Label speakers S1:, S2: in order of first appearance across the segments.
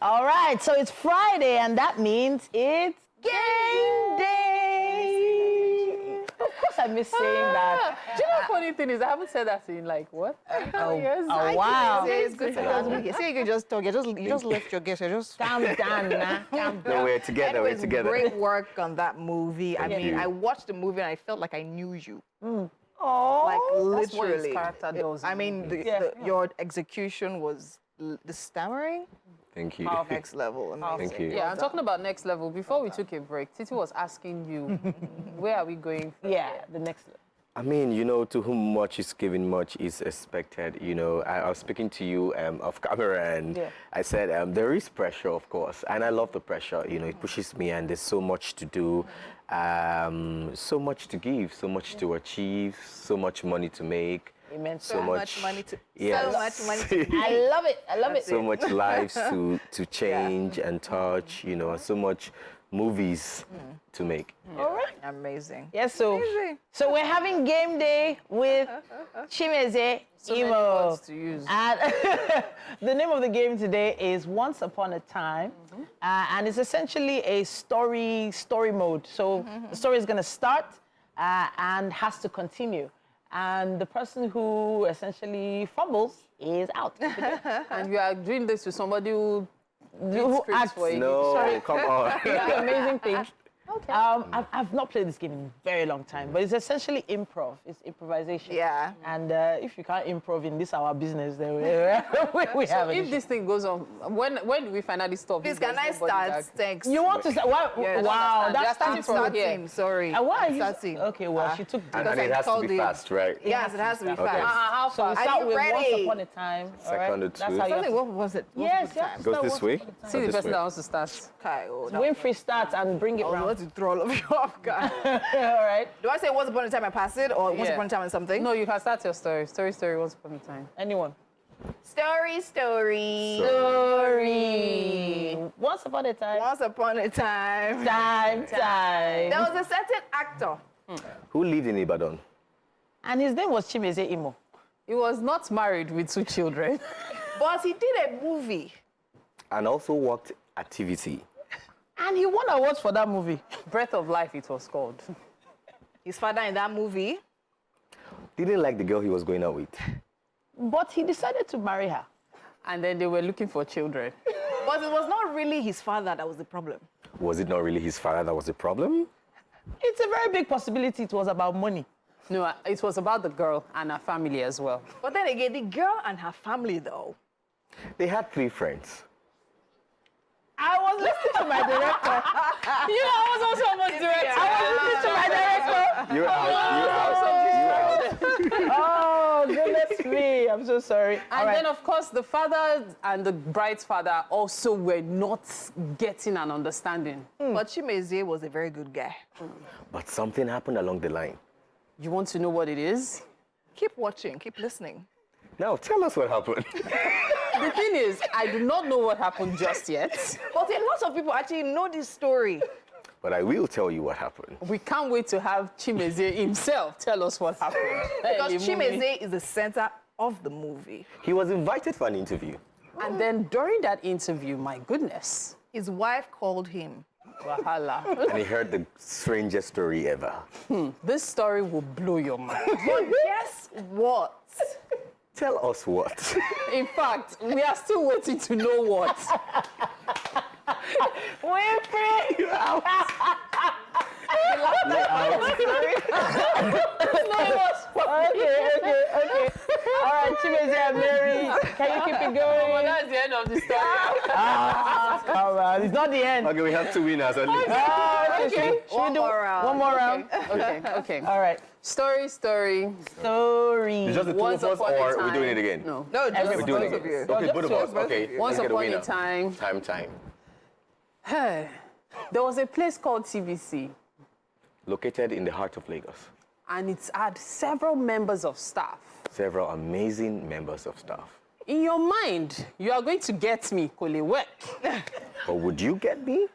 S1: All right, so it's Friday, and that means it's game day. Of course, I miss saying that.
S2: Do you know the funny thing is I haven't said that in like what? Years?
S1: Oh wow.
S3: It's good to know. See, you can just talk. You just lift your guest. You just
S1: Calm down, nah. Calm down.
S4: No, we're together.
S3: Anyways,
S4: We're together.
S3: great work on that movie. I mean,
S4: you.
S3: I watched the movie and I felt like I knew you.
S1: Oh,
S3: Like
S2: That's what his
S3: literally.
S2: character does.
S3: I mean, your execution was the stammering.
S4: Thank you.
S3: Next level. Amazing.
S4: Thank you.
S2: Yeah, I'm talking about next level. Before we took a break, Titi was asking you, where are we going?
S1: yeah, the next level.
S4: I mean, to whom much is given, much is expected. I was speaking to you off camera, and I said there is pressure, of course, and I love the pressure. It pushes me, and there's so much to do, so much to give, so much to achieve, so much money to make.
S1: Immense.
S3: So much money to.
S4: Yes.
S3: So much money to.
S1: I love it. I love it.
S4: So much lives to change and touch, and so much movies to make.
S1: All right.
S3: Amazing.
S1: Yes, so we're having game day with Chimeze
S2: So many
S1: Imo.
S2: words to use.
S1: And the name of the game today is Once Upon a Time, and it's essentially a story mode. So the story is going to start and has to continue. And the person who essentially fumbles is out.
S2: And you are doing this to somebody who scripts
S1: acts.
S2: for you.
S4: No,
S1: Sorry.
S4: come on.
S1: The amazing thing. Okay. I've not played this game in a very long time, but it's essentially improv. It's improvisation.
S3: Yeah.
S1: And if you can't improv in this our business, then we
S2: So
S1: have an
S2: if
S1: issue.
S2: this thing goes on, when do we finally stop?
S3: Please,
S2: If
S3: can
S2: there's
S3: I
S2: nobody
S3: start?
S2: back?
S3: Thanks.
S1: You want to start? Wow,
S3: Yes.
S1: wow,
S2: We are
S1: that's
S2: starting from here.
S3: Starting. Sorry.
S1: And why are you
S3: Starting.
S1: Okay, well, she took.
S4: And
S3: Because
S4: it
S3: I
S4: has to
S3: told
S4: be
S3: you.
S4: fast, right?
S3: Yes, it has to be
S4: Okay.
S3: fast.
S2: How
S1: So we
S2: fast?
S1: start
S3: you
S1: with
S3: ready?
S1: Once Upon a Time. all right?
S4: Second to
S1: That's
S4: two.
S1: how you have
S3: Something,
S1: to.
S3: what was it? What
S1: Yes,
S3: was the
S1: yeah.
S3: time?
S4: Goes
S1: Start
S4: this
S1: Once
S4: way?
S1: Upon a Time.
S2: See the
S4: This
S2: person
S4: way.
S2: that wants to start.
S3: Okay, oh, that
S1: Winfrey starts and bring it
S3: I was
S1: round.
S3: about to throw all of you off, guys.
S1: All right.
S3: Do I say once upon a time I pass it, or once
S2: Yeah.
S3: upon a time on something?
S2: No, you can start your story. Story, once upon a time.
S1: Anyone?
S3: Story.
S1: Story. Once upon a time.
S3: Once upon a time.
S1: Time.
S3: There was a certain actor.
S4: Who lived in Ibadan?
S1: And his name was Chimeze Imo.
S2: He was not married with 2 children.
S3: But he did a movie.
S4: And also worked at TVT.
S1: And he won awards for that movie.
S2: Breath of Life, it was called.
S3: His father in that movie.
S4: Didn't like the girl he was going out with.
S1: But he decided to marry her.
S2: And then they were looking for children.
S3: But it was not really his father that was the problem.
S4: Was it not really his father that was the problem?
S1: It's a very big possibility it was about money.
S2: No, it was about the girl and her family as well.
S3: But then again, the girl and her family, though.
S4: They had 3 friends.
S1: I was listening to my director.
S2: You know, I was also almost director.
S1: I was listening to my director.
S4: You're out.
S1: Oh, goodness me. I'm so sorry.
S2: And then, of course, the father and the bride's father also were not getting an understanding.
S3: But Chimeze was a very good guy.
S4: But something happened along the line.
S2: You want to know what it is?
S3: Keep watching, keep listening.
S4: Now, tell us what happened.
S2: The thing is, I do not know what happened just yet.
S3: But a lot of people actually know this story.
S4: But I will tell you what happened.
S2: We can't wait to have Chimeze himself tell us what happened.
S3: Because
S2: In the movie.
S3: Chimeze is the center of the movie.
S4: He was invited for an interview.
S2: And then during that interview, my goodness,
S3: His wife called him.
S2: wahala.
S4: And he heard the strangest story ever.
S2: This story will blow your mind.
S3: But guess what?
S4: Tell us what.
S2: In fact, we are still waiting to know what.
S1: Winfrey!
S4: You're out.
S1: Okay. All right, Chimeze and Mary, can you keep it going?
S2: Well, that's the end of the story.
S1: Come on, it's not the end.
S4: Okay, we have 2 winners at least.
S1: Okay. Should we
S3: One
S1: do
S3: more round.
S1: one more round?
S2: Okay.
S1: All right.
S2: Story.
S4: It's just the 2
S2: Once
S4: of us,
S2: upon a
S4: or we're
S2: time.
S4: doing it again?
S2: No.
S3: No, just
S4: We're doing it
S3: both of you.
S4: again. Okay, both of us. Okay.
S2: Once
S4: let's get
S2: upon a
S4: winner.
S2: time,
S4: Time.
S2: there was a place called TVC,
S4: Located in the heart of Lagos.
S2: and it's had several members of staff.
S4: Several amazing members of staff.
S2: In your mind, you are going to get me, Kolewek.
S4: But would you get me?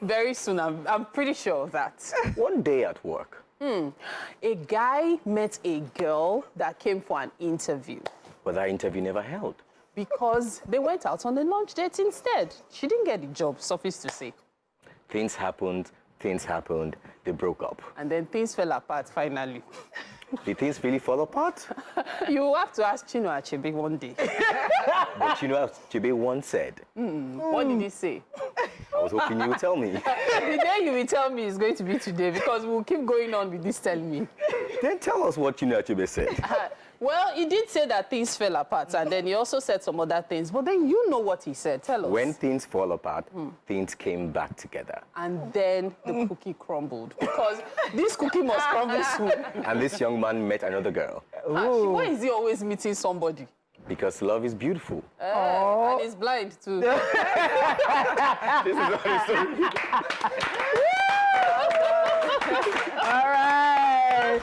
S2: Very soon, I'm pretty sure of that.
S4: One day at work.
S2: A guy met a girl that came for an interview.
S4: But that interview never held.
S2: because they went out on a lunch date instead. She didn't get the job, suffice to say.
S4: Things happened, they broke up.
S2: And then things fell apart finally.
S4: Did things really fall apart?
S2: You will have to ask Chino Achebe one day.
S4: But you know what Chibe once said?
S2: What did he say?
S4: I was hoping you would tell me.
S2: The day you will tell me is going to be today because we'll keep going on with this telling me.
S4: Then tell us what Chino Achebe said.
S2: Well, he did say that things fell apart, and then he also said some other things. But then you know what he said. Tell us.
S4: When things fall apart, things came back together.
S2: And then the cookie crumbled because this cookie must crumble soon.
S4: And this young man met another girl.
S2: Why is he always meeting somebody?
S4: Because love is beautiful.
S2: And he's blind too.
S4: This is what it's so
S1: All right.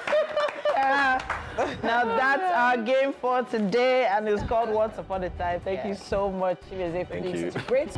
S1: Now that's our game for today, and it's called Once Upon a Time. Thank you so much, Chimezie, for
S4: Thank
S1: being
S4: you.
S1: such a great